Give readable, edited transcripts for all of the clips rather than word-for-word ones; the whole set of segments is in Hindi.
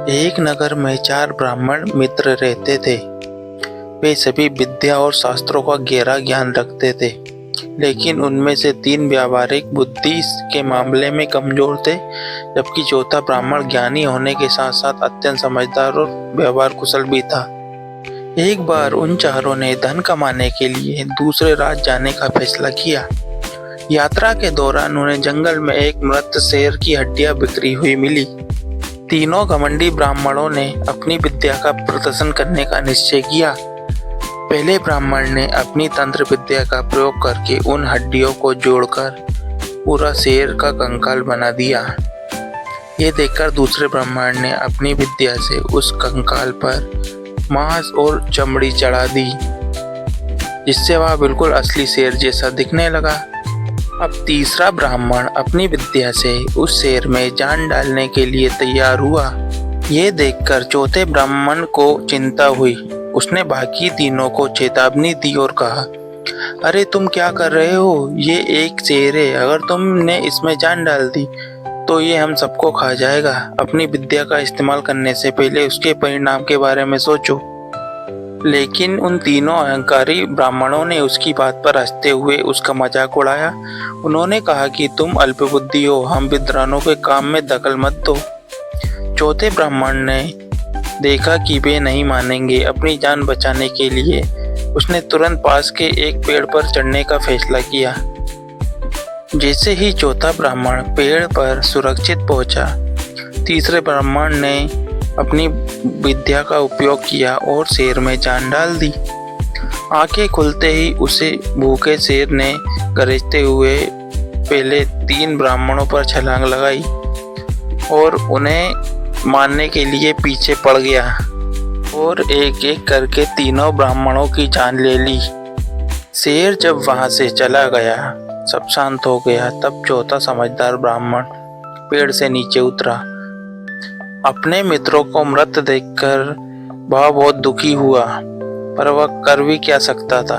एक नगर में 4 ब्राह्मण मित्र रहते थे। वे सभी विद्या और शास्त्रों का गहरा ज्ञान रखते थे, लेकिन उनमें से 3 व्यावहारिक बुद्धि के मामले में कमजोर थे, जबकि चौथा ब्राह्मण ज्ञानी होने के साथ साथ अत्यंत समझदार और व्यवहार कुशल भी था। एक बार उन चारों ने धन कमाने के लिए दूसरे राज्य जाने का फैसला किया। यात्रा के दौरान उन्हें जंगल में एक मृत शेर की हड्डियां बिखरी हुई मिली। तीनों घमंडी ब्राह्मणों ने अपनी विद्या का प्रदर्शन करने का निश्चय किया। पहले ब्राह्मण ने अपनी तंत्र विद्या का प्रयोग करके उन हड्डियों को जोड़कर पूरा शेर का कंकाल बना दिया। ये देखकर दूसरे ब्राह्मण ने अपनी विद्या से उस कंकाल पर मांस और चमड़ी चढ़ा दी, जिससे वह बिल्कुल असली शेर जैसा दिखने लगा। अब तीसरा ब्राह्मण अपनी विद्या से उस शेर में जान डालने के लिए तैयार हुआ। ये देखकर चौथे ब्राह्मण को चिंता हुई। उसने बाकी तीनों को चेतावनी दी और कहा, अरे तुम क्या कर रहे हो? ये एक शेर है, अगर तुमने इसमें जान डाल दी तो ये हम सबको खा जाएगा। अपनी विद्या का इस्तेमाल करने से पहले उसके परिणाम के बारे में सोचो। लेकिन उन तीनों अहंकारी ब्राह्मणों ने उसकी बात पर हंसते हुए उसका मजाक उड़ाया। उन्होंने कहा कि तुम अल्पबुद्धि हो, हम विद्वानों के काम में दखल मत दो। चौथे ब्राह्मण ने देखा कि वे नहीं मानेंगे। अपनी जान बचाने के लिए उसने तुरंत पास के एक पेड़ पर चढ़ने का फैसला किया। जैसे ही चौथा ब्राह्मण पेड़ पर सुरक्षित पहुंचा, तीसरे ब्राह्मण ने अपनी विद्या का उपयोग किया और शेर में जान डाल दी। आंखें खुलते ही उसे भूखे शेर ने गरजते हुए पहले 3 ब्राह्मणों पर छलांग लगाई और उन्हें मारने के लिए पीछे पड़ गया और एक एक करके तीनों ब्राह्मणों की जान ले ली। शेर जब वहां से चला गया, सब शांत हो गया। तब चौथा समझदार ब्राह्मण पेड़ से नीचे उतरा। अपने मित्रों को मृत देखकर वह बहुत दुखी हुआ, पर वह कर भी क्या सकता था।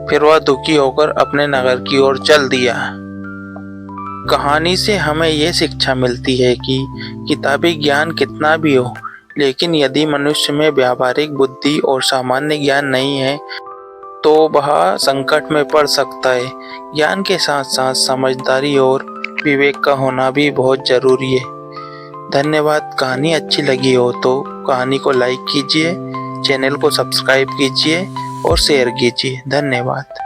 फिर वह दुखी होकर अपने नगर की ओर चल दिया। कहानी से हमें यह शिक्षा मिलती है कि किताबी ज्ञान कितना भी हो, लेकिन यदि मनुष्य में व्यावहारिक बुद्धि और सामान्य ज्ञान नहीं है तो वह संकट में पड़ सकता है। ज्ञान के साथ साथ समझदारी और विवेक का होना भी बहुत जरूरी है। धन्यवाद। कहानी अच्छी लगी हो तो कहानी को लाइक कीजिए, चैनल को सब्सक्राइब कीजिए और शेयर कीजिए। धन्यवाद।